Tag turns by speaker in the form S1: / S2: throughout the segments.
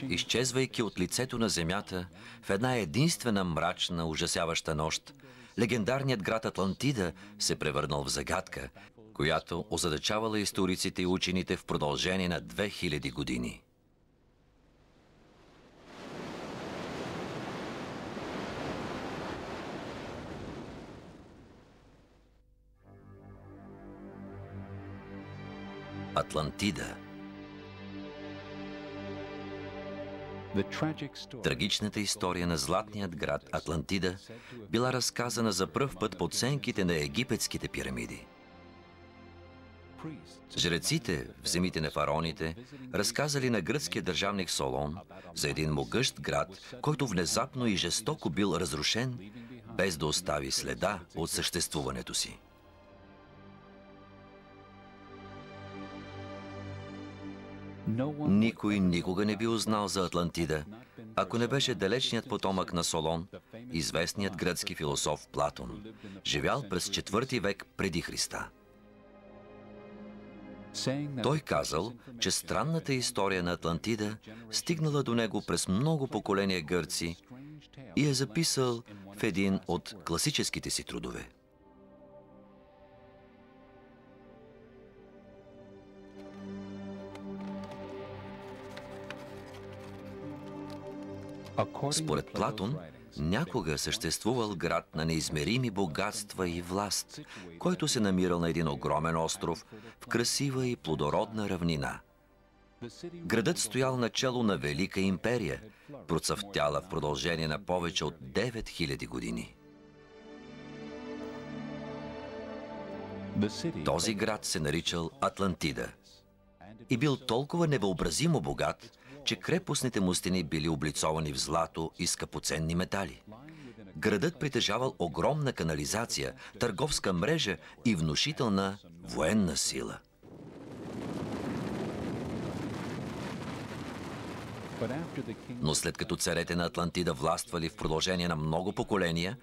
S1: Изчезвайки от лицето на земята в една единствена мрачна, ужасяваща нощ, легендарният град Атлантида се превърнал в загадка, която озадачавала историците и учените в продължение на 2000 години. Атлантида. Трагичната история на златният град Атлантида била разказана за пръв път под сенките на египетските пирамиди. Жреците в земите на фараоните разказали на гръцкия държавник Солон за един могъщ град, който внезапно и жестоко бил разрушен, без да остави следа от съществуването си. Никой никога не би узнал за Атлантида, ако не беше далечният потомък на Солон, известният гръцки философ Платон, живял през IV век преди Христа. Той казал, че странната история на Атлантида стигнала до него през много поколения гърци и е записал в един от класическите си трудове. Според Платон, някога съществувал град на неизмерими богатства и власт, който се намирал на един огромен остров в красива и плодородна равнина. Градът стоял начело на велика империя, процъфтяла в продължение на повече от 9000 години. Този град се наричал Атлантида и бил толкова невъобразимо богат, че крепостните му стени били облицовани в злато и скъпоценни метали. Градът притежавал огромна канализация, търговска мрежа и внушителна военна сила. Но след като царете на Атлантида властвали в продължение на много поколения,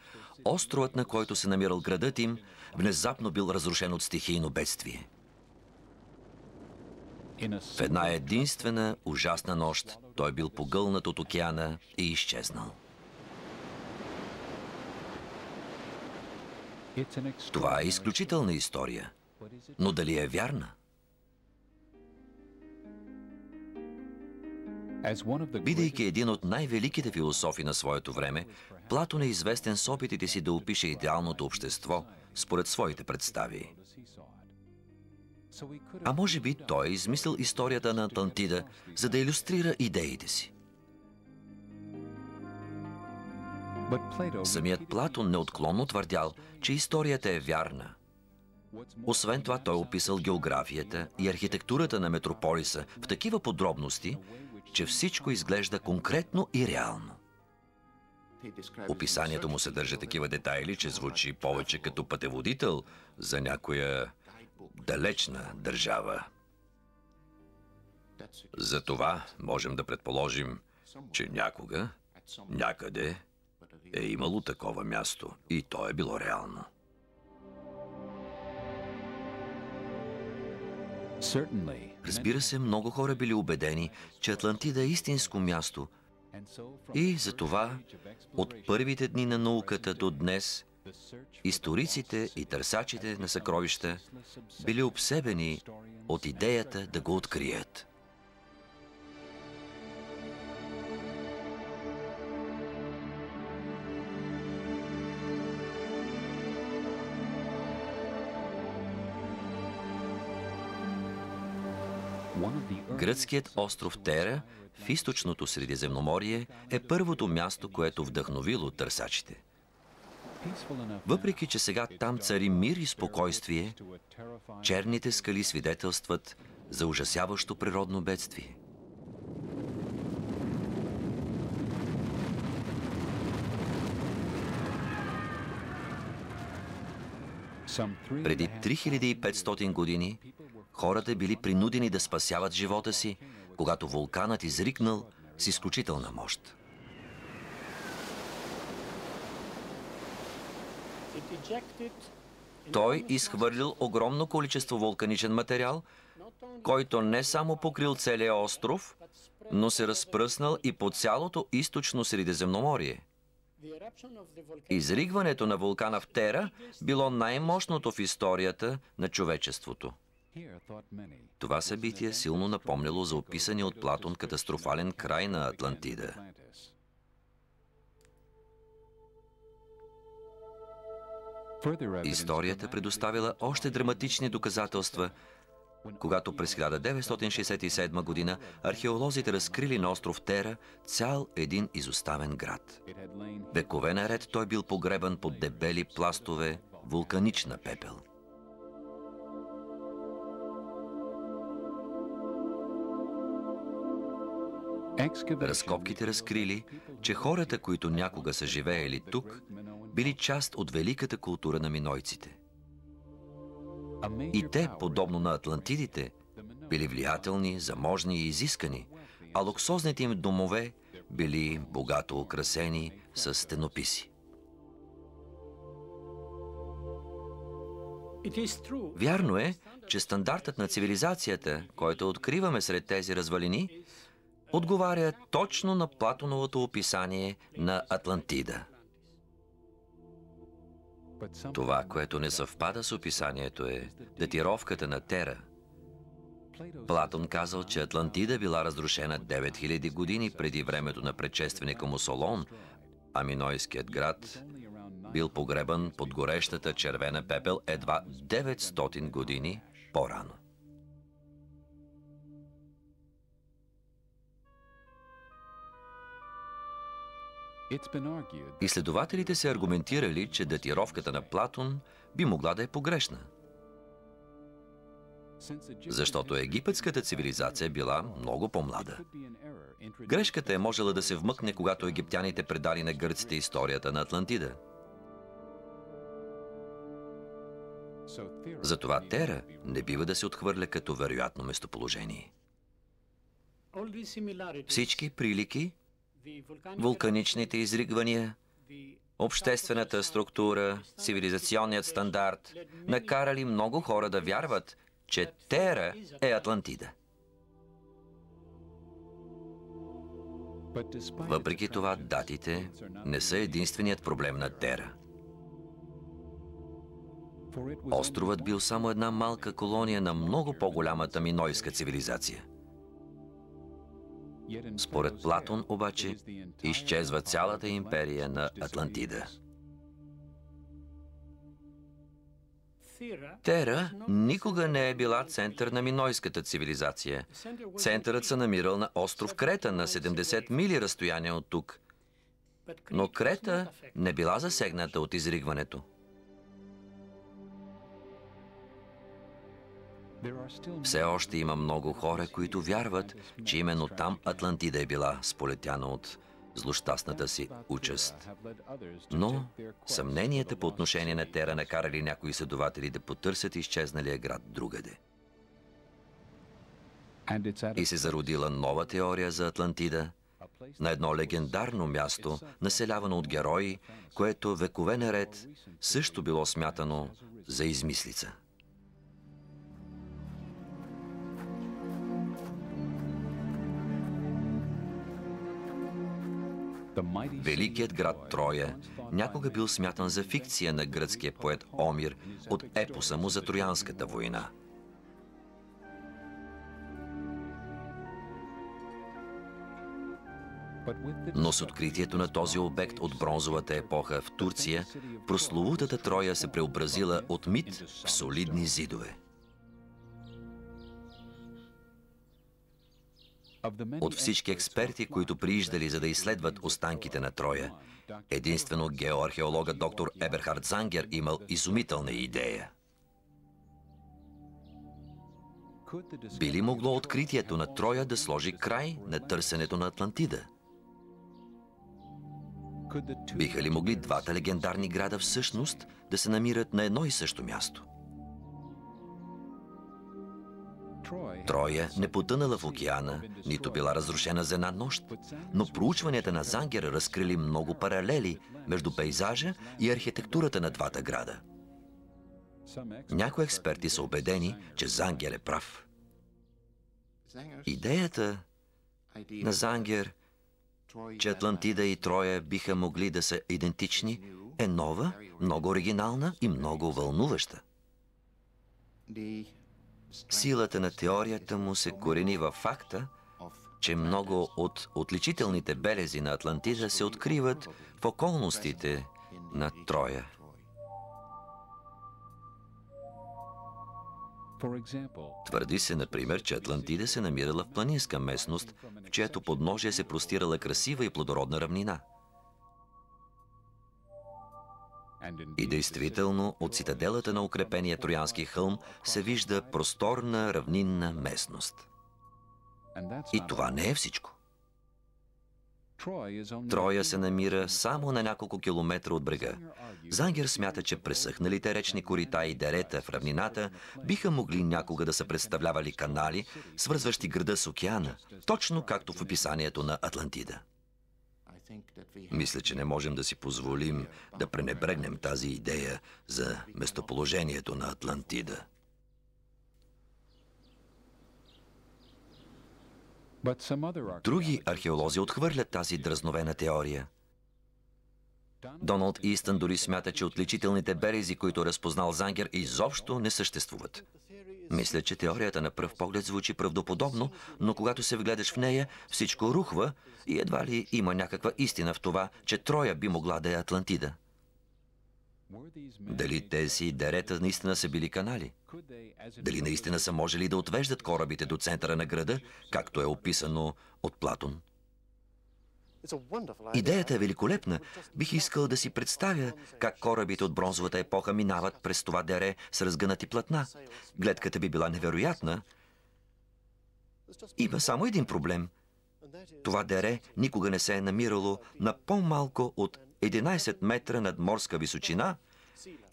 S1: островът, на който се намирал градът им, внезапно бил разрушен от стихийно бедствие. В една единствена ужасна нощ той бил погълнат от океана и изчезнал. Това е изключителна история, но дали е вярна? Бидейки един от най-великите философи на своето време, Платон е известен с опитите си да опише идеалното общество според своите представи. А може би той е измислил историята на Атлантида, за да илюстрира идеите си. Самият Платон неотклонно твърдял, че историята е вярна. Освен това, той описал географията и архитектурата на метрополиса в такива подробности, че всичко изглежда конкретно и реално. Описанието му съдържа такива детайли, че звучи повече като пътеводител за някоя далечна държава. Затова можем да предположим, че някога, някъде е имало такова място и то е било реално. Разбира се, много хора били убедени, че Атлантида е истинско място и затова от първите дни на науката до днес историците и търсачите на съкровища били обсебени от идеята да го открият. Гръцкият остров Тера в източното Средиземноморие е първото място, което вдъхновило търсачите. Въпреки че сега там цари мир и спокойствие, черните скали свидетелстват за ужасяващо природно бедствие. Преди 3500 години хората били принудени да спасяват живота си, когато вулканът изригнал с изключителна мощ. Той изхвърлил огромно количество вулканичен материал, който не само покрил целия остров, но се разпръснал и по цялото източно Средиземноморие. Изригването на вулкана в Тера било най-мощното в историята на човечеството. Това събитие силно напомняло за описания от Платон катастрофален край на Атлантида. Историята предоставила още драматични доказателства, когато през 1967 година археолозите разкрили на остров Тера цял един изоставен град. Векове наред той бил погребан под дебели пластове вулканична пепел. Разкопките разкрили, че хората, които някога са живеели тук, били част от великата култура на минойците. И те, подобно на атлантидите, били влиятелни, заможни и изискани, а луксозните им домове били богато украсени с стенописи. Вярно е, че стандартът на цивилизацията, който откриваме сред тези развалини, отговаря точно на Платоновото описание на Атлантида. Това, което не съвпада с описанието, е датировката на Тера. Платон казал, че Атлантида била разрушена 9000 години преди времето на предшественика му Солон, а минойският град бил погребан под горещата червена пепел едва 900 години по-рано. Изследователите се аргументирали, че датировката на Платон би могла да е погрешна. Защото египетската цивилизация била много по-млада. Грешката е можела да се вмъкне, когато египтяните предали на гърците историята на Атлантида. Затова Тера не бива да се отхвърля като вероятно местоположение. Всички прилики, вулканичните изригвания, обществената структура, цивилизационният стандарт накарали много хора да вярват, че Тера е Атлантида. Въпреки това, датите не са единственият проблем на Тера. Островът бил само една малка колония на много по-голямата минойска цивилизация. Според Платон, обаче, изчезва цялата империя на Атлантида. Тера никога не е била център на минойската цивилизация. Центърът се намирал на остров Крета на 70 мили разстояние от тук. Но Крета не била засегната от изригването. Все още има много хора, които вярват, че именно там Атлантида е била сполетяна от злощастната си участ. Но съмненията по отношение на Тера накарали някои изследователи да потърсят изчезналия град другаде. И се зародила нова теория за Атлантида, на едно легендарно място, населявано от герои, което векове наред също било смятано за измислица. Великият град Троя някога бил смятан за фикция на гръцкия поет Омир от епоса му за Троянската война. Но с откритието на този обект от бронзовата епоха в Турция, прословутата Троя се преобразила от мит в солидни зидове. От всички експерти, които прииждали за да изследват останките на Троя, единствено геоархеологът доктор Еберхард Зангер имал изумителна идея. Би ли могло откритието на Троя да сложи край на търсенето на Атлантида? Биха ли могли двата легендарни града всъщност да се намират на едно и също място? Троя не потънала в океана, нито била разрушена за една нощ, но проучванията на Зангер разкрили много паралели между пейзажа и архитектурата на двата града. Някои експерти са убедени, че Зангер е прав. Идеята на Зангер, че Атлантида и Троя биха могли да са идентични, е нова, много оригинална и много вълнуваща. Силата на теорията му се корени във факта, че много от отличителните белези на Атлантида се откриват в околностите на Троя. Твърди се, например, че Атлантида се намирала в планинска местност, в чието подножие се простирала красива и плодородна равнина. И действително, от цитаделата на укрепения Троянски хълм се вижда просторна равнинна местност. И това не е всичко. Троя се намира само на няколко километра от брега. Зангер смята, че пресъхналите речни корита и дерета в равнината биха могли някога да са представлявали канали, свързващи града с океана, точно както в описанието на Атлантида. Мисля, че не можем да си позволим да пренебрегнем тази идея за местоположението на Атлантида. Други археолози отхвърлят тази дръзновена теория. Доналд Истън дори смята, че отличителните белези, които разпознал Зангер, изобщо не съществуват. Мисля, че теорията на пръв поглед звучи правдоподобно, но когато се вгледаш в нея, всичко рухва и едва ли има някаква истина в това, че Троя би могла да е Атлантида. Дали тези дерета наистина са били канали? Дали наистина са можели да отвеждат корабите до центъра на града, както е описано от Платон? Идеята е великолепна. Бих искал да си представя как корабите от бронзовата епоха минават през това дере с разгънати платна. Гледката би била невероятна. Има само един проблем. Това дере никога не се е намирало на по-малко от 11 метра над морска височина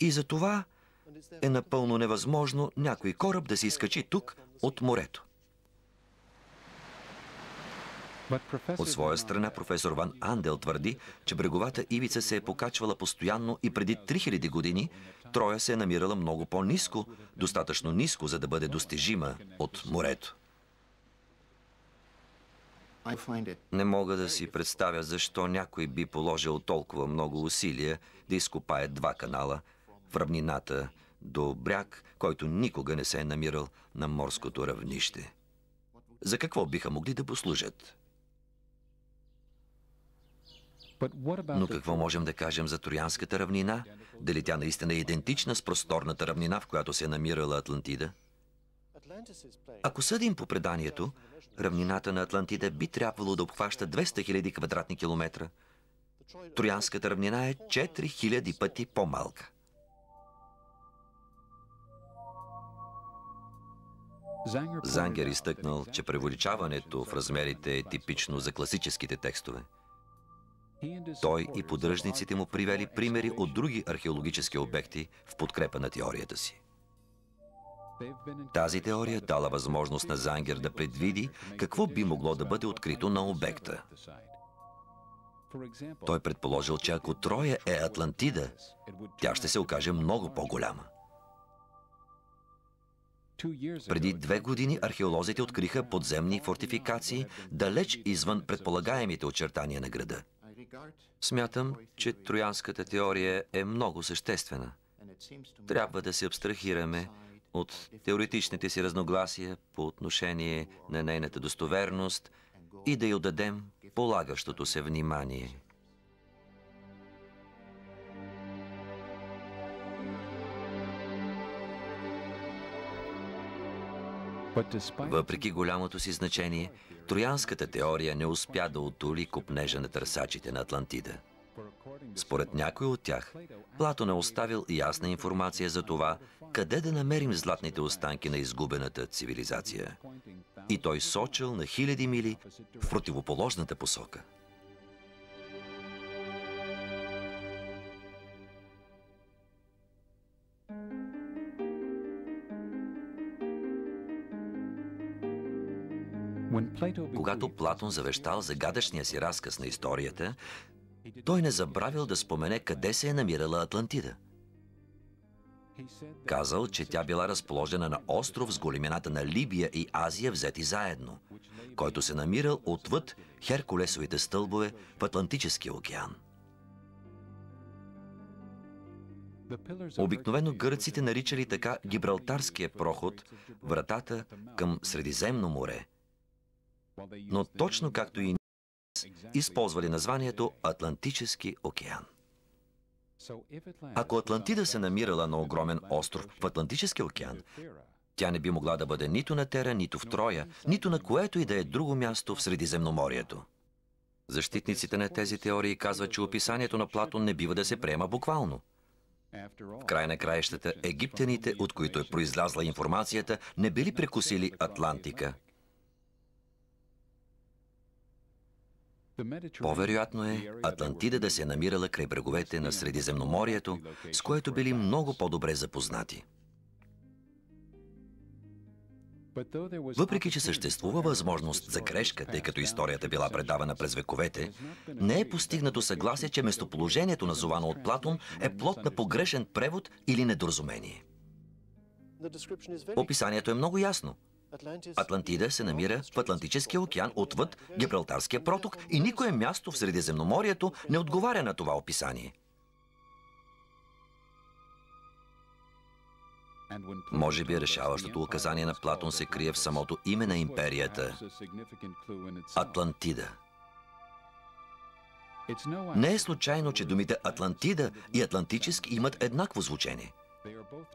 S1: и за това е напълно невъзможно някой кораб да се изкачи тук от морето. От своя страна професор Ван Андел твърди, че бреговата ивица се е покачвала постоянно и преди 3000 години Троя се е намирала много по-ниско, достатъчно ниско, за да бъде достижима от морето. Не мога да си представя защо някой би положил толкова много усилия да изкопае 2 канала в равнината до бряг, който никога не се е намирал на морското равнище. За какво биха могли да послужат? Но какво можем да кажем за Троянската равнина? Дали тя наистина е идентична с просторната равнина, в която се е намирала Атлантида? Ако съдим по преданието, равнината на Атлантида би трябвало да обхваща 200 000 квадратни километра. Троянската равнина е 4000 пъти по-малка. Зангер изтъкнал, че превеличаването в размерите е типично за класическите текстове. Той и поддръжниците му привели примери от други археологически обекти в подкрепа на теорията си. Тази теория дала възможност на Зангер да предвиди какво би могло да бъде открито на обекта. Той предположил, че ако Троя е Атлантида, тя ще се окаже много по-голяма. Преди 2 години археолозите откриха подземни фортификации далеч извън предполагаемите очертания на града. Смятам, че троянската теория е много съществена. Трябва да се абстрахираме от теоретичните си разногласия по отношение на нейната достоверност и да й отдадем полагащото се внимание. Въпреки голямото си значение, троянската теория не успя да отули копнежа на търсачите на Атлантида. Според някой от тях, Платон е оставил ясна информация за това, къде да намерим златните останки на изгубената цивилизация. И той сочил на хиляди мили в противоположната посока. Когато Платон завещал загадъчния си разказ на историята, той не забравил да спомене къде се е намирала Атлантида. Казал, че тя била разположена на остров с големината на Либия и Азия взети заедно. който се намирал отвъд Херкулесовите стълбове в Атлантическия океан. Обикновено гърците наричали така Гибралтарския проход, вратата към Средиземно море. Но точно както и използвали названието Атлантически океан. Ако Атлантида се намирала на огромен остров в Атлантическия океан, тя не би могла да бъде нито на Тера, нито в Троя, нито на което и да е друго място в Средиземноморието. Защитниците на тези теории казват, че описанието на Платон не бива да се приема буквално. В край на краищата, египтяните, от които е произлязла информацията, не били прекусили Атлантика. По-вероятно е Атлантида да се намирала край бреговете на Средиземноморието, с което били много по-добре запознати. Въпреки че съществува възможност за грешка, тъй като историята била предавана през вековете, не е постигнато съгласие, че местоположението назовано от Платон е плод на погрешен превод или недоразумение. Описанието е много ясно. Атлантида се намира в Атлантическия океан отвъд Гибралтарския проток и никое място в Средиземноморието не отговаря на това описание. Може би решаващото указание на Платон се крие в самото име на империята – Атлантида. Не е случайно, че думите Атлантида и Атлантически имат еднакво звучение.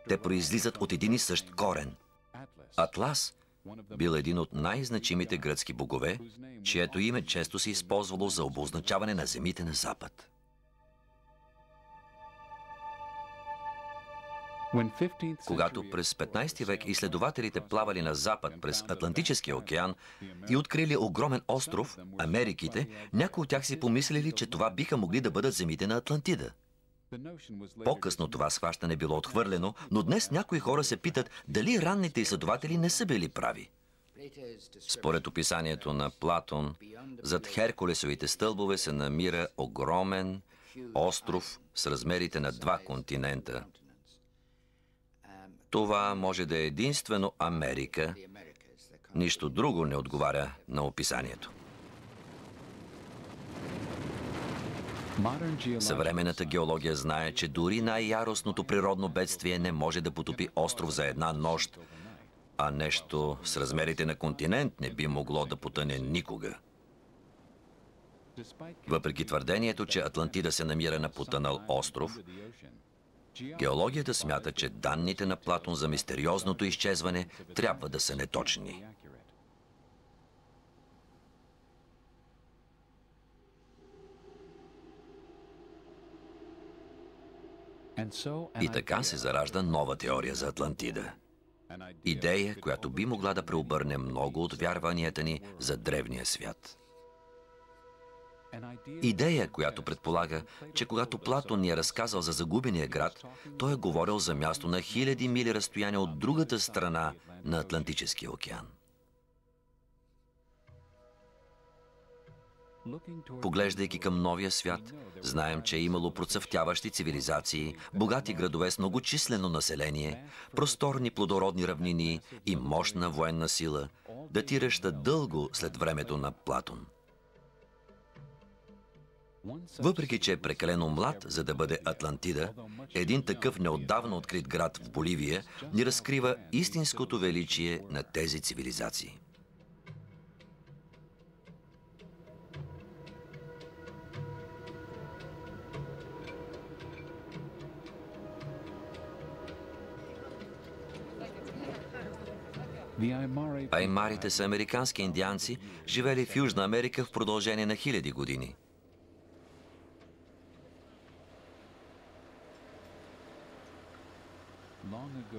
S1: Те произлизат от един и същ корен. Атлас бил един от най-значимите гръцки богове, чието име често се използвало за обозначаване на земите на Запад. Когато през 15 век изследователите плавали на запад през Атлантическия океан и открили огромен остров, Америките, някои от тях си помислили, че това биха могли да бъдат земите на Атлантида. По-късно това схващане било отхвърлено, но днес някои хора се питат дали ранните изследователи не са били прави. Според описанието на Платон, зад Херкулесовите стълбове се намира огромен остров с размерите на 2 континента. Това може да е единствено Америка. Нищо друго не отговаря на описанието. Съвременната геология знае, че дори най-яростното природно бедствие не може да потопи остров за една нощ, а нещо с размерите на континент не би могло да потъне никога. Въпреки твърдението, че Атлантида се намира на потънал остров, геологията смята, че данните на Платон за мистериозното изчезване трябва да са неточни. И така се заражда нова теория за Атлантида. Идея, която би могла да преобърне много от вярванията ни за древния свят. Идея, която предполага, че когато Платон ни е разказал за загубения град, той е говорил за място на хиляди мили разстояние от другата страна на Атлантическия океан. Поглеждайки към новия свят, знаем, че е имало процъфтяващи цивилизации, богати градове с многочислено население, просторни плодородни равнини и мощна военна сила, датираща дълго след времето на Платон. Въпреки че е прекалено млад, за да бъде Атлантида, един такъв неотдавна открит град в Боливия ни разкрива истинското величие на тези цивилизации. Аймарите са американски индианци, живели в Южна Америка в продължение на хиляди години.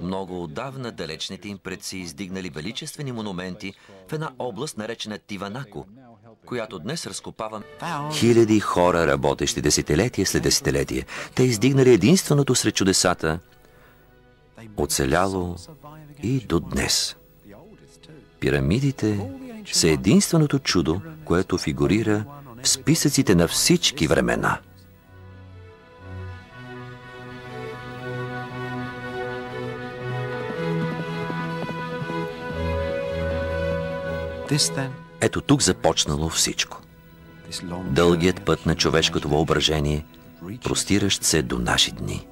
S1: Много отдавна далечните им предци издигнали величествени монументи в една област, наречена Тиванако, която днес разкопавам. Хиляди хора, работещи десетилетие след десетилетие, те издигнали единственото сред чудесата, оцеляло и до днес. Пирамидите са единственото чудо, което фигурира в списъците на всички времена. Ето тук започнало всичко. Дългият път на човешкото въображение, простиращ се до наши дни.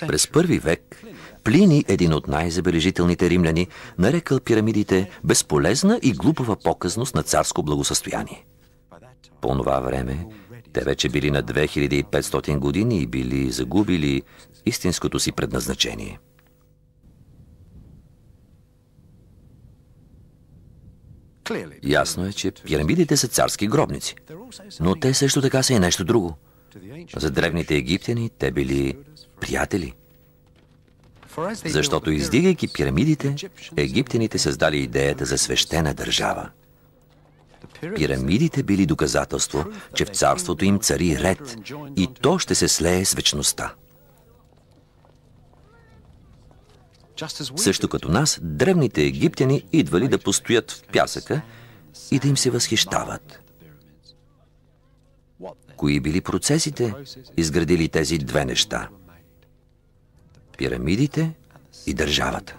S1: През първи век Плиний, един от най-забележителните римляни, нарекал пирамидите безполезна и глупава показност на царско благосъстояние. По това време те вече били на 2500 години и били загубили истинското си предназначение. Ясно е, че пирамидите са царски гробници, но те също така са и нещо друго. За древните египтяни те били приятели. Защото издигайки пирамидите, египтяните създали идеята за свещена държава. Пирамидите били доказателство, че в царството им цари ред и то ще се слее с вечността. Също като нас, древните египтяни идвали да постоят в пясъка и да им се възхищават. Кои били процесите, изградили тези две неща? Пирамидите и държавата.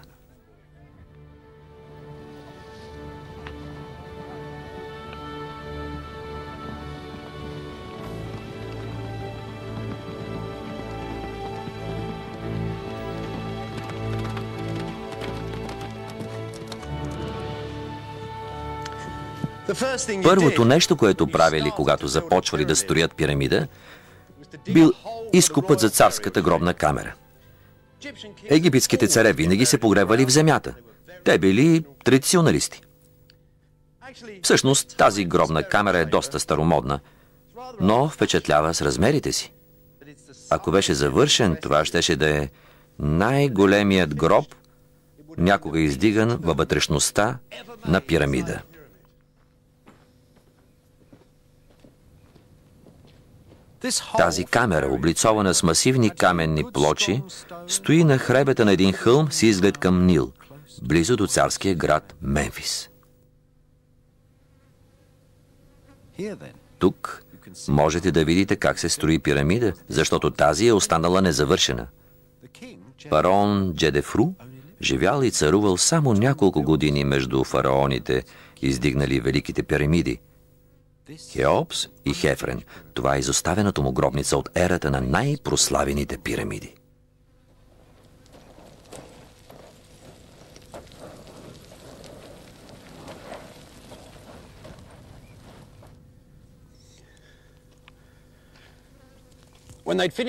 S1: Първото нещо, което правили, когато започвали да строят пирамида, бил изкопът за царската гробна камера. Египетските царе винаги се погребвали в земята. Те били традиционалисти. Всъщност, тази гробна камера е доста старомодна, но впечатлява с размерите си. Ако беше завършен, това щеше да е най-големият гроб, някога издиган във вътрешността на пирамида. Тази камера, облицована с масивни каменни плочи, стои на хребета на един хълм с изглед към Нил, близо до царския град Мемфис. Тук можете да видите как се строи пирамида, защото тази е останала незавършена. Фараон Джедефру живял и царувал само няколко години между фараоните, издигнали великите пирамиди. Хеопс и Хефрен. Това е изоставената му гробница от ерата на най-прославените пирамиди.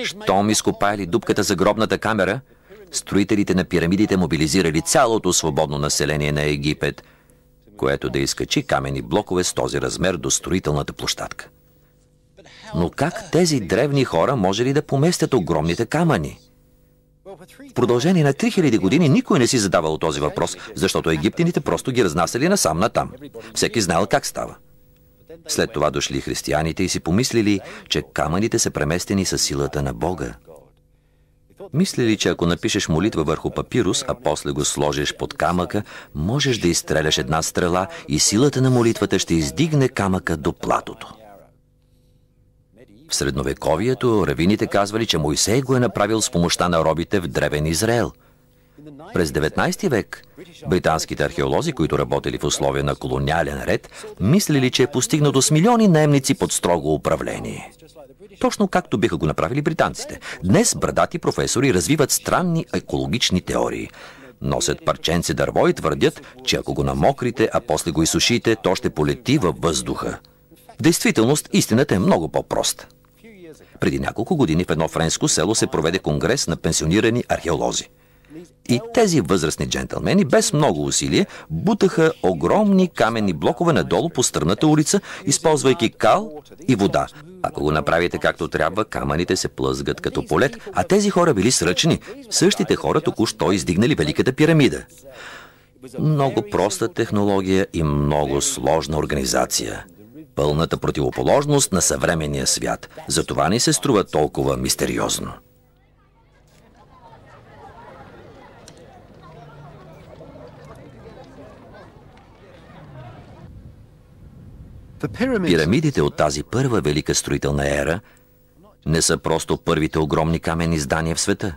S1: Щом изкопали дупката за гробната камера, строителите на пирамидите мобилизирали цялото свободно население на Египет, което да изкачи каменни блокове с този размер до строителната площадка. Но как тези древни хора можели да поместят огромните камъни? В продължение на 3000 години никой не си задавал този въпрос, защото египтяните просто ги разнасяли насам-натам. Всеки знаел как става. След това дошли християните и си помислили, че камъните са преместени със силата на Бога. Мислили, че ако напишеш молитва върху папирус, а после го сложиш под камъка, можеш да изстреляш една стрела и силата на молитвата ще издигне камъка до платото. В средновековието равините казвали, че Мойсей го е направил с помощта на робите в древен Израел. През 19 век британските археолози, които работели в условия на колониален ред, мислили, че е постигнато с милиони наемници под строго управление. Точно както биха го направили британците. Днес брадати професори развиват странни екологични теории. Носят парченце дърво и твърдят, че ако го намокрите, а после го изсушите, то ще полети във въздуха. В действителност, истината е много по-проста. Преди няколко години в едно френско село се проведе конгрес на пенсионирани археолози. И тези възрастни джентълмени без много усилие бутаха огромни каменни блокове надолу по стръмната улица, използвайки кал и вода. Ако го направите както трябва, камъните се плъзгат като полет, а тези хора били сръчни. Същите хора току-що издигнали Великата пирамида. Много проста технология и много сложна организация. Пълната противоположност на съвременния свят. Затова ни се струва толкова мистериозно. Пирамидите от тази първа велика строителна ера не са просто първите огромни каменни здания в света.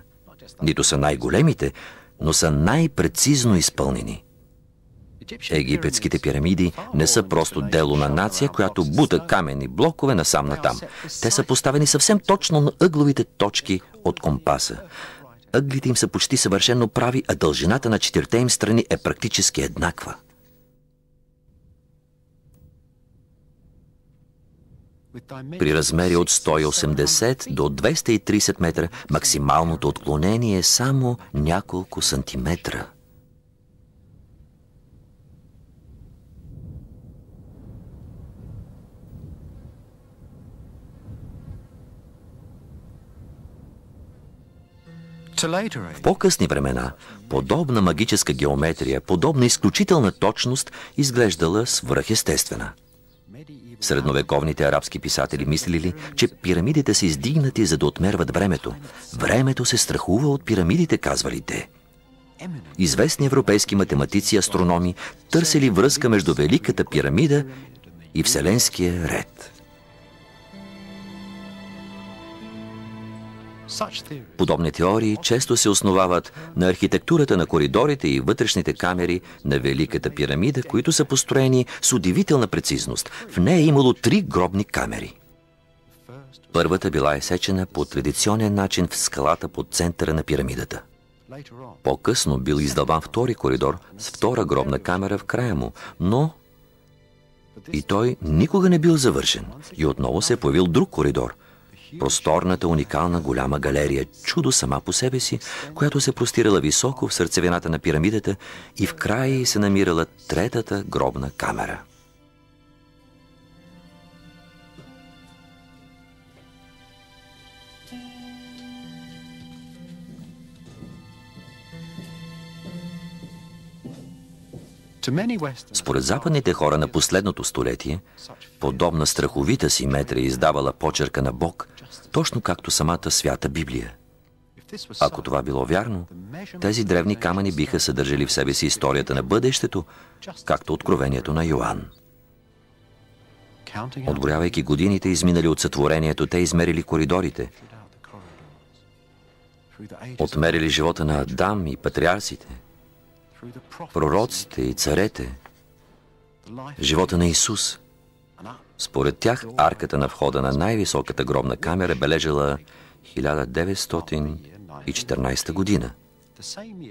S1: Нито са най-големите, но са най-прецизно изпълнени. Египетските пирамиди не са просто дело на нация, която бута каменни блокове насам-натам. Те са поставени съвсем точно на ъгловите точки от компаса. Ъглите им са почти съвършено прави, а дължината на четирите им страни е практически еднаква. При размери от 180 до 230 метра, максималното отклонение е само няколко сантиметра. В по-късни времена, подобна магическа геометрия, подобна изключителна точност изглеждала свръхестествена. Средновековните арабски писатели мислили, че пирамидите са издигнати, за да отмерват времето. Времето се страхува от пирамидите, казвали те. Известни европейски математици и астрономи търсили връзка между Великата пирамида и Вселенския ред. Подобни теории често се основават на архитектурата на коридорите и вътрешните камери на Великата пирамида, които са построени с удивителна прецизност. В нея е имало 3 гробни камери. Първата била изсечена по традиционен начин в скалата под центъра на пирамидата. По-късно бил издълбан втори коридор с втора гробна камера в края му, но и той никога не бил завършен. И отново се е появил друг коридор. Просторната, уникална, голяма галерия, чудо сама по себе си, която се простирала високо в сърцевината на пирамидата и в края й се намирала третата гробна камера. Според западните хора на последното столетие, подобна страховита симетрия издавала почерка на Бог, точно както самата свята Библия. Ако това било вярно, тези древни камъни биха съдържали в себе си историята на бъдещето, както откровението на Йоан. Отброявайки годините, изминали от сътворението, те измерили коридорите, отмерили живота на Адам и патриарсите, пророците и царете, живота на Исус. Според тях, арката на входа на най-високата гробна камера бележала 1914 година.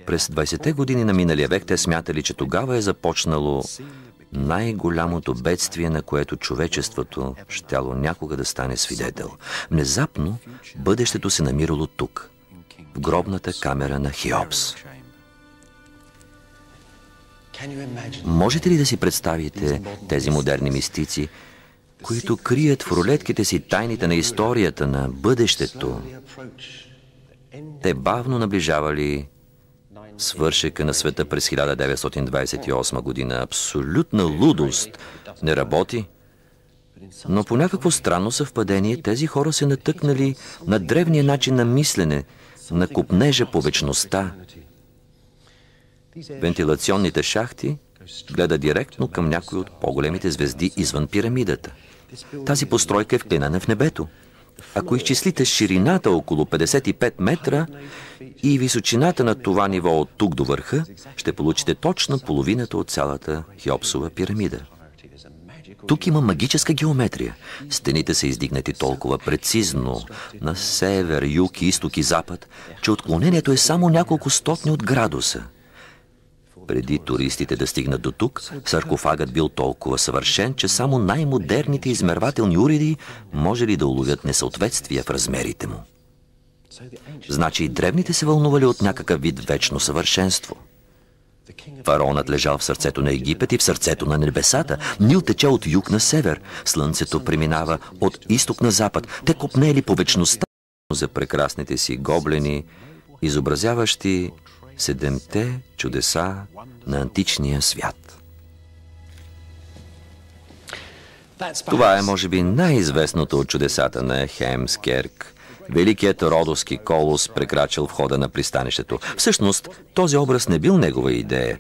S1: През 20-те години на миналия век те смятали, че тогава е започнало най-голямото бедствие, на което човечеството щяло някога да стане свидетел. Внезапно бъдещето се намирало тук, в гробната камера на Хеопс. Можете ли да си представите тези модерни мистици, които крият в рулетките си тайните на историята на бъдещето? Те бавно наближавали свършека на света през 1928 година. Абсолютна лудост. Не работи. Но по някакво странно съвпадение тези хора се натъкнали на древния начин на мислене, на копнежа по вечността. Вентилационните шахти гледат директно към някои от по-големите звезди извън пирамидата. Тази постройка е вклинена в небето. Ако изчислите ширината около 55 метра и височината на това ниво от тук до върха, ще получите точно половината от цялата Хеопсова пирамида. Тук има магическа геометрия. Стените са издигнати толкова прецизно на север, юг, изток и запад, че отклонението е само няколко стотни от градуса. Преди туристите да стигнат до тук, саркофагът бил толкова съвършен, че само най-модерните измервателни уреди можели да уловят несъответствия в размерите му. Значи и древните се вълнували от някакъв вид вечно съвършенство. Фараонът лежал в сърцето на Египет и в сърцето на небесата. Нил тече от юг на север. Слънцето преминава от изток на запад. Те копнели по вечността за прекрасните си гоблени, изобразяващи 7-те чудеса на античния свят. Това е, може би, най-известното от чудесата на Хемскерк. Великият родоски колос прекрачил входа на пристанището. Всъщност, този образ не бил негова идея.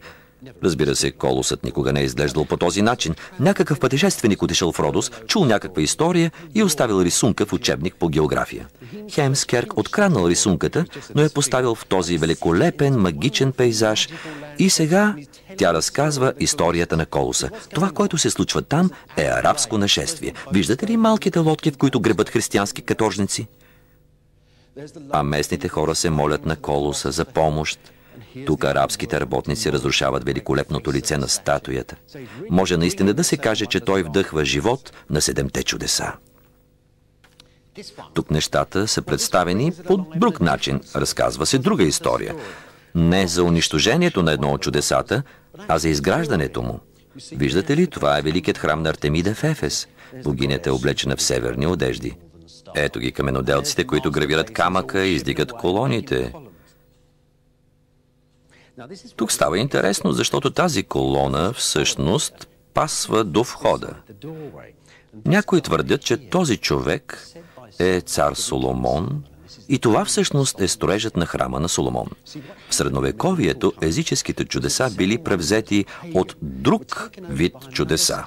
S1: Разбира се, Колосът никога не е изглеждал по този начин. Някакъв пътешественик отишъл в Родос, чул някаква история и оставил рисунка в учебник по география. Хемскерк откраднал рисунката, но е поставил в този великолепен, магичен пейзаж и сега тя разказва историята на Колоса. Това, което се случва там, е арабско нашествие. Виждате ли малките лодки, в които гребат християнски каторжници? А местните хора се молят на Колоса за помощ. Тук арабските работници разрушават великолепното лице на статуята. Може наистина да се каже, че той вдъхва живот на седемте чудеса. Тук нещата са представени по друг начин. Разказва се друга история. Не за унищожението на едно от чудесата, а за изграждането му. Виждате ли, това е великият храм на Артемида в Ефес. Богинята е облечена в северни одежди. Ето ги каменоделците, които гравират камъка и издигат колоните. Тук става интересно, защото тази колона всъщност пасва до входа. Някои твърдят, че този човек е цар Соломон и това всъщност е строежът на храма на Соломон. В средновековието езическите чудеса били превзети от друг вид чудеса.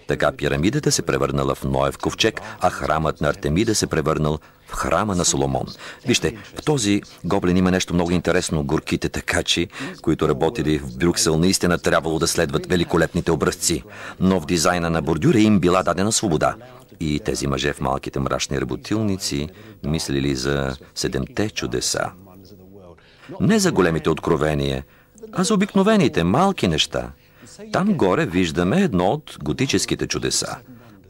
S1: Така пирамидата се превърнала в Ноев ковчег, а храмът на Артемида се превърнал в храма на Соломон. Вижте, в този гоблен има нещо много интересно. Горките такачи, които работили в Брюксел, наистина трябвало да следват великолепните образци. Но в дизайна на бордюра им била дадена свобода. И тези мъже в малките мрачни работилници мислили за седемте чудеса. Не за големите откровения, а за обикновените малки неща. Там горе виждаме едно от готическите чудеса.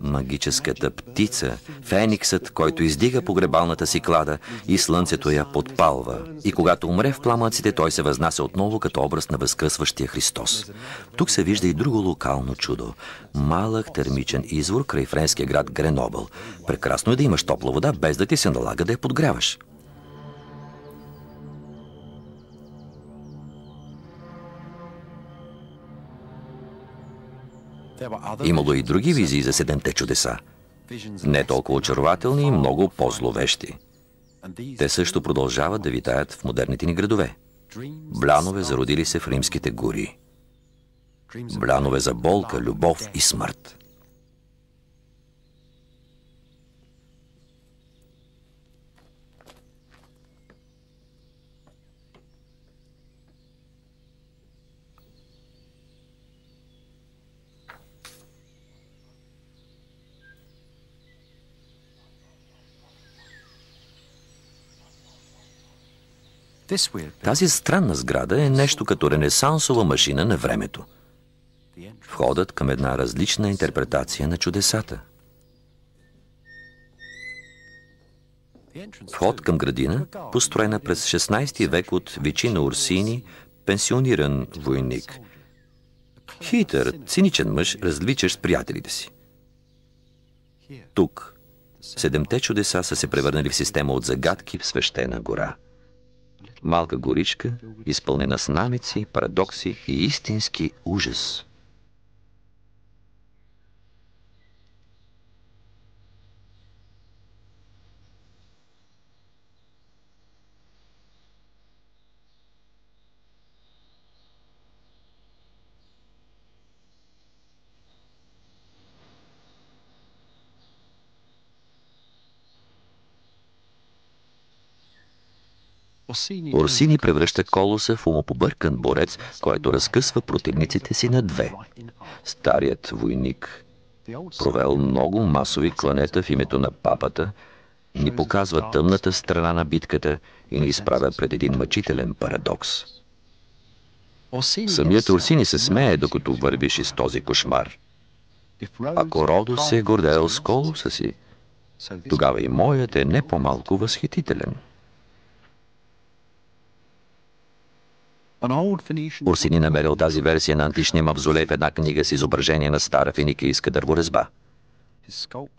S1: Магическата птица, фениксът, който издига погребалната си клада и слънцето я подпалва. И когато умре в пламъците, той се възнася отново като образ на възкръсващия Христос. Тук се вижда и друго локално чудо. Малък термичен извор край френския град Гренобъл. Прекрасно е да имаш топла вода, без да ти се налага да я подгряваш. Имало и други визии за седемте чудеса. Не толкова очарователни и много по-зловещи. Те също продължават да витаят в модерните ни градове. Блянове, зародили се в римските гори. Блянове за болка, любов и смърт. Тази странна сграда е нещо като ренесансова машина на времето. Входът към една различна интерпретация на чудесата. Вход към градина, построена през 16 век от Вичино Орсини, пенсиониран войник. Хитър, циничен мъж, развличащ с приятелите си. Тук седемте чудеса са се превърнали в система от загадки в свещена гора. Малка горичка, изпълнена с намеци, парадокси и истински ужас. Орсини превръща Колоса в умопобъркан борец, който разкъсва противниците си на две. Старият войник, провел много масови кланета в името на папата, ни показва тъмната страна на битката и ни изправя пред един мъчителен парадокс. Самият Орсини се смее, докато вървиш из този кошмар. Ако Родос се е гордеел с Колоса си, тогава и моят е не по-малко възхитителен. Орсини намерил тази версия на античния мавзолей в една книга с изображение на стара финикийска дърворезба.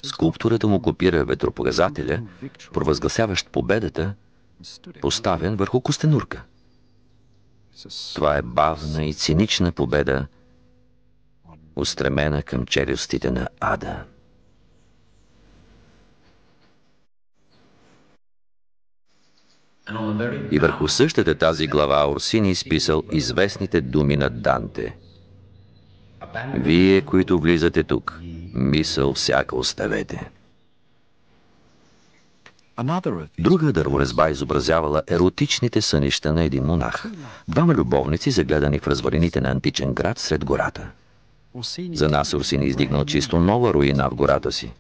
S1: Скулптурата му копира ветропоказателя, провъзгласяващ победата, поставен върху костенурка. Това е бавна и цинична победа, устремена към челюстите на ада. И върху същата тази глава Орсини изписал известните думи на Данте. Вие, които влизате тук, мисъл всяка оставете. Друга дърворезба изобразявала еротичните сънища на един монах. Двама любовници, загледани в развалините на античен град сред гората. За нас Орсини издигнал чисто нова руина в гората си.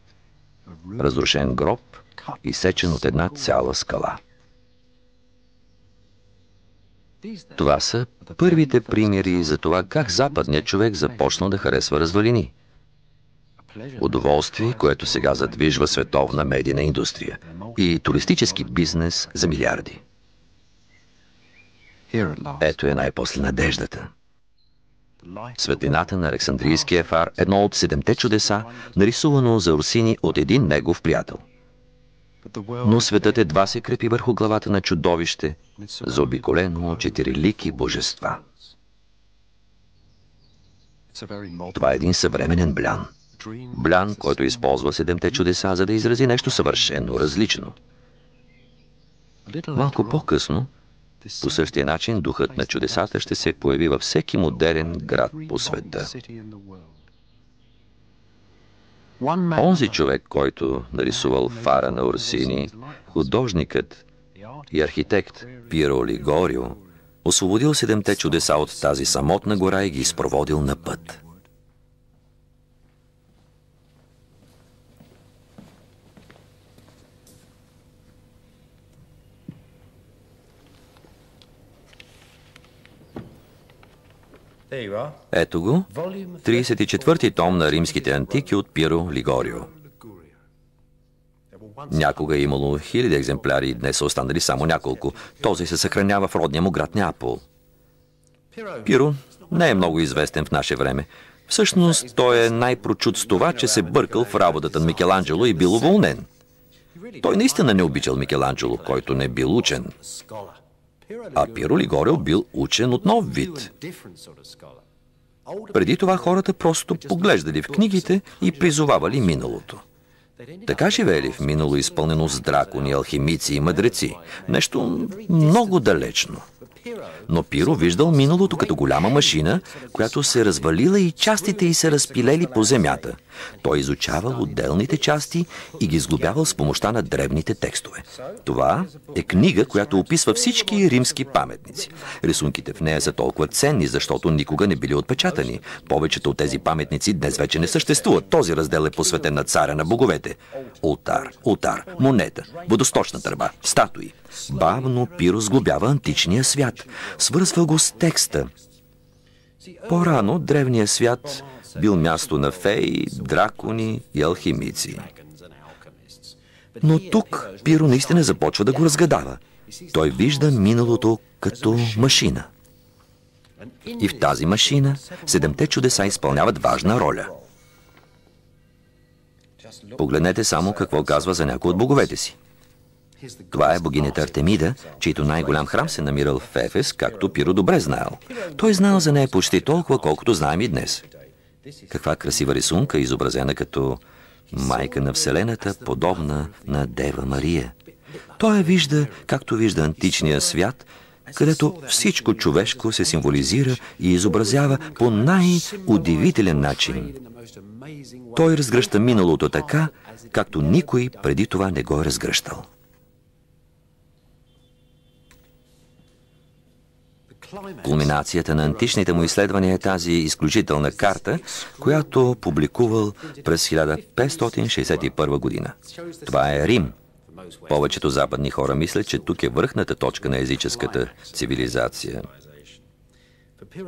S1: Разрушен гроб, изсечен от една цяла скала. Това са първите примери за това как западният човек започнал да харесва развалини. Удоволствие, което сега задвижва световна медийна индустрия и туристически бизнес за милиарди. Ето е най-после надеждата. Светлината на Александрийския фар, едно от 7-те чудеса, нарисувано за Орсини от един негов приятел. Но светът едва се крепи върху главата на чудовище, заобиколено от 4-лики божества. Това е един съвременен блян. Блян, който използва 7-те чудеса, за да изрази нещо съвършено различно. Малко по-късно, по същия начин, духът на чудесата ще се появи във всеки модерен град по света. Онзи човек, който нарисувал фара на Орсини, художникът и архитект Пиеро Лигорио, освободил 7-те чудеса от тази самотна гора и ги изпроводил на път. Ето го, 34-ти том на римските антики от Пиеро Лигорио. Някога е имало 1000 екземпляри, днес са останали само няколко. Този се съхранява в родния му град Неапол. Пиеро не е много известен в наше време. Всъщност, той е най-прочут с това, че се бъркал в работата на Микеланджело и бил уволнен. Той наистина не обичал Микеланджело, който не бил учен. А Пиеро Лигорио бил учен от нов вид. Преди това хората просто поглеждали в книгите и призовавали миналото. Така живеели в минало, изпълнено с дракони, алхимици и мъдреци. Нещо много далечно. Но Пиеро виждал миналото като голяма машина, която се развалила и частите й се разпилели по земята. Той изучавал отделните части и ги сглобявал с помощта на древните текстове. Това е книга, която описва всички римски паметници. Рисунките в нея са толкова ценни, защото никога не били отпечатани. Повечето от тези паметници днес вече не съществуват. Този раздел е посветен на царя на боговете. Олтар, монета, водосточна тръба, статуи. Бавно Пиеро сглобява античния свят. Свързва го с текста. По-рано древният свят бил място на феи, дракони и алхимици. Но тук Пиеро наистина започва да го разгадава. Той вижда миналото като машина. И в тази машина 7-те чудеса изпълняват важна роля. Погледнете само какво казва за някой от боговете си. Това е богинята Артемида, чийто най-голям храм се намирал в Ефес, както Пиеро добре знаел. Той знаел за нея почти толкова, колкото знаем и днес. Каква красива рисунка, изобразена като майка на Вселената, подобна на Дева Мария. Той я вижда, както вижда античния свят, където всичко човешко се символизира и изобразява по най-удивителен начин. Той разгръща миналото така, както никой преди това не го е разгръщал. Кулминацията на античните му изследвания е тази изключителна карта, която публикувал през 1561 година. Това е Рим. Повечето западни хора мислят, че тук е върхната точка на езическата цивилизация.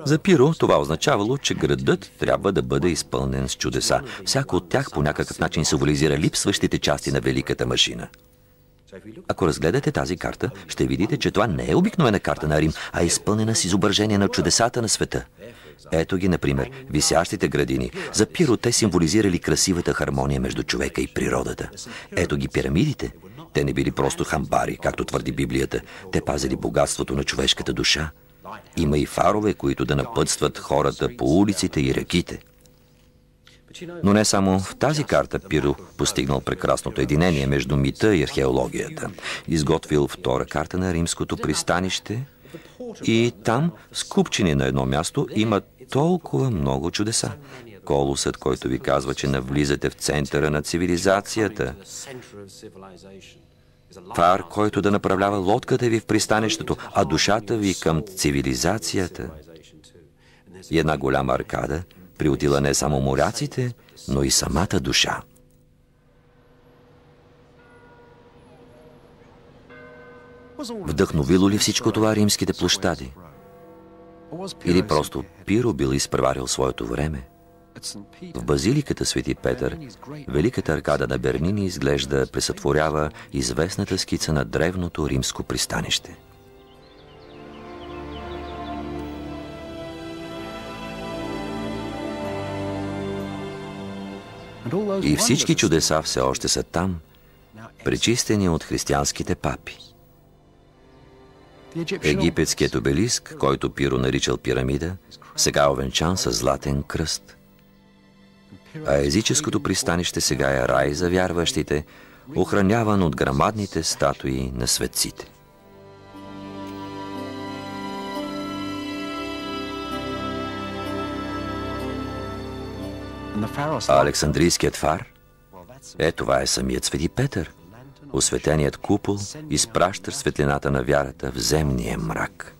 S1: За Пиеро това означавало, че градът трябва да бъде изпълнен с чудеса. Всяко от тях по някакъв начин символизира липсващите части на великата машина. Ако разгледате тази карта, ще видите, че това не е обикновена карта на Рим, а е изпълнена с изображение на чудесата на света. Ето ги, например, висящите градини. За Пиеро те символизирали красивата хармония между човека и природата. Ето ги пирамидите. Те не били просто хамбари, както твърди Библията. Те пазили богатството на човешката душа. Има и фарове, които да напътстват хората по улиците и реките. Но не само в тази карта Пиро постигнал прекрасното единение между мита и археологията. Изготвил втора карта на римското пристанище и там, скупчени на едно място, има толкова много чудеса. Колосът, който ви казва, че навлизате в центъра на цивилизацията. Фар, който да направлява лодката ви в пристанището, а душата ви към цивилизацията. И една голяма аркада приютила не само моряците, но и самата душа. Вдъхновило ли всичко това римските площади? Или просто Пиро бил изпреварил своето време? В базиликата Свети Петър, великата аркада на Бернини изглежда пресътворява известната скица на древното римско пристанище. И всички чудеса все още са там, пречистени от християнските папи. Египетският обелиск, който Пиро наричал пирамида, сега овенчан със златен кръст. А езическото пристанище сега е рай за вярващите, охраняван от грамадните статуи на светците. А Александрийският фар? Това е самият Свети Петър. Осветеният купол изпраща светлината на вярата в земния мрак.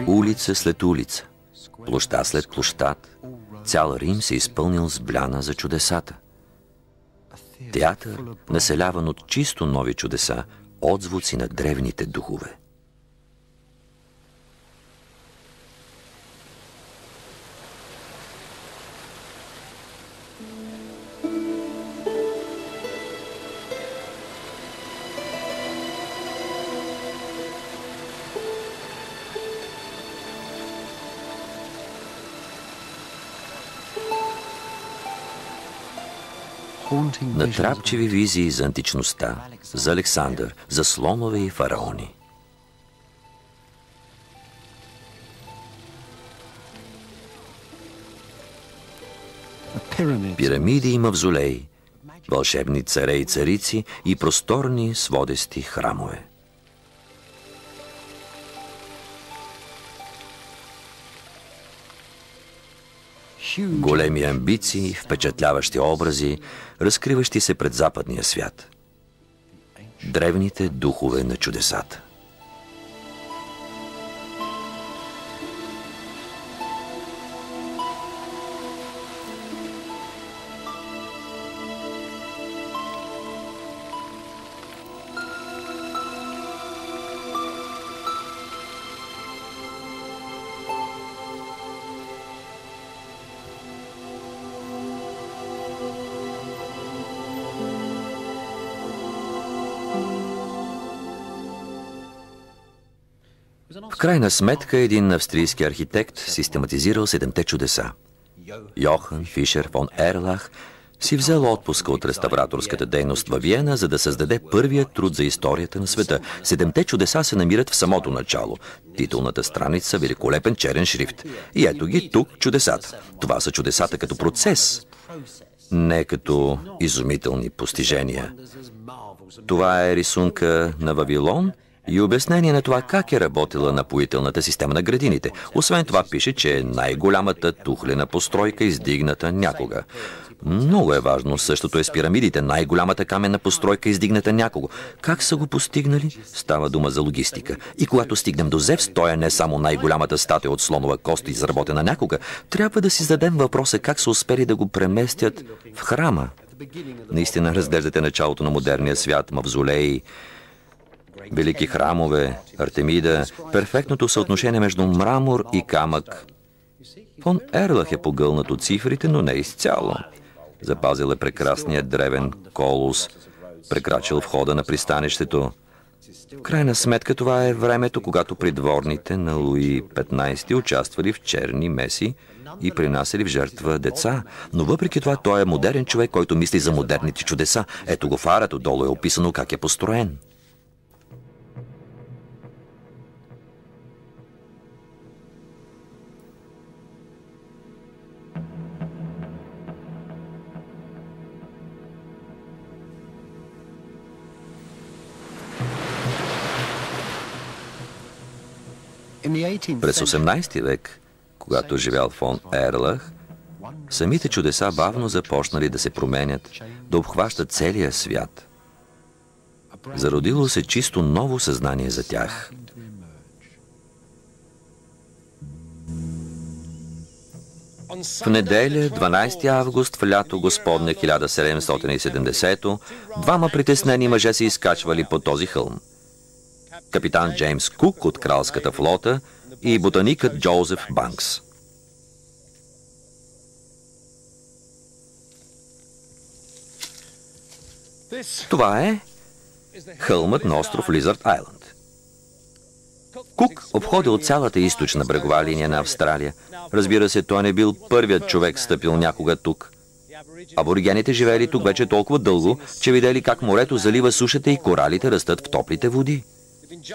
S1: Улица след улица, площад след площад, цял Рим се изпълнил с бляна за чудесата. Театър, населяван от чисто нови чудеса, отзвуци на древните духове. Натрапчиви визии за античността, за Александър, за слонове и фараони. Пирамиди и мавзолеи, вълшебни царе и царици и просторни сводести храмове. Големи амбиции, впечатляващи образи, разкриващи се пред западния свят. Древните духове на чудесата. В крайна сметка един австрийски архитект систематизирал 7-те чудеса. Йохан Фишер фон Ерлах си взел отпуска от реставраторската дейност във Виена, за да създаде първият труд за историята на света. 7-те чудеса се намират в самото начало. Титулната страница, великолепен черен шрифт. И ето ги тук чудесата. Това са чудесата като процес, не като изумителни постижения. Това е рисунка на Вавилон и обяснение на това как е работила напоителната система на градините. Освен това пише, че е най-голямата тухлена постройка, издигната някога. Много е важно. Същото е с пирамидите. Най-голямата каменна постройка, издигната някого. Как са го постигнали? Става дума за логистика. И когато стигнем до Зевс, той е не само най-голямата статуя от слонова кост, изработена някога. Трябва да си зададем въпроса как са успели да го преместят в храма. Наистина разглеждате началото на модерния свят, мавзолеи, велики храмове, Артемида, перфектното съотношение между мрамор и камък. Фон Ерлах е погълнат от цифрите, но не изцяло. Запазил е прекрасният древен колос, прекрачил входа на пристанището. В крайна сметка това е времето, когато придворните на Луи XV участвали в черни меси и принасяли в жертва деца. Но въпреки това той е модерен човек, който мисли за модерните чудеса. Ето го фарът, отдолу е описано как е построен. През 18 век, когато живял фон Ерлах, самите чудеса бавно започнали да се променят, да обхващат целия свят. Зародило се чисто ново съзнание за тях. В неделя, 12 август, в лято Господне 1770, двама притеснени мъже се изкачвали по този хълм. Капитан Джеймс Кук от кралската флота и ботаникът Джозеф Банкс. Това е хълмът на остров Лизард Айланд. Кук обходил цялата източна брегова линия на Австралия. Разбира се, той не бил първият човек стъпил някога тук. Аборигените живеели тук вече толкова дълго, че видели как морето залива сушата и коралите растат в топлите води.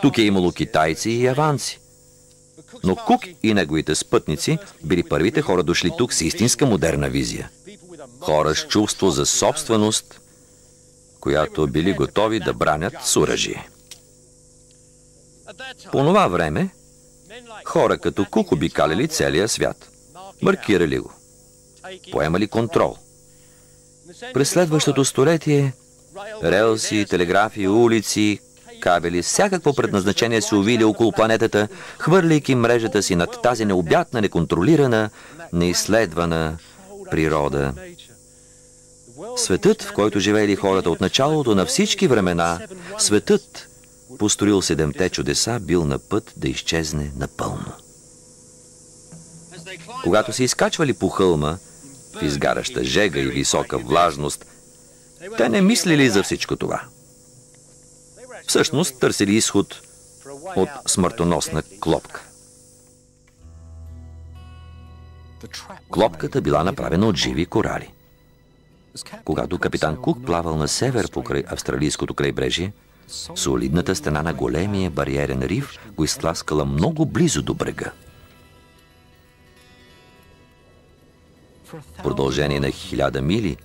S1: Тук е имало китайци и яванци. Но Кук и неговите спътници били първите хора дошли тук с истинска модерна визия. Хора с чувство за собственост, която били готови да бранят с оръжие. По това време хора като Кук обикаляли целия свят. Маркирали го. Поемали контрол. През следващото столетие релси, телеграфи, улици, кабели, всякакво предназначение се увили около планетата, хвърляйки мрежата си над тази необятна, неконтролирана, неизследвана природа. Светът, в който живеели хората от началото на всички времена, светът, построил 7-те чудеса, бил на път да изчезне напълно. Когато се изкачвали по хълма, в изгаряща жега и висока влажност, те не мислили за всичко това. Всъщност търсили изход от смъртоносна клопка. Клопката била направена от живи корали. Когато капитан Кук плавал на север покрай австралийското крайбрежие, солидната стена на големия бариерен риф го изтласкала много близо до брега. В продължение на 1000 мили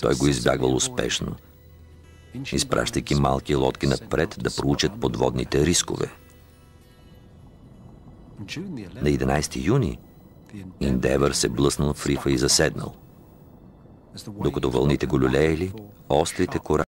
S1: той го избягвал успешно, изпращайки малки лодки напред да проучат подводните рискове. На 11 юни Индевър се блъснал в рифа и заседнал. Докато вълните го люлеели, острите корали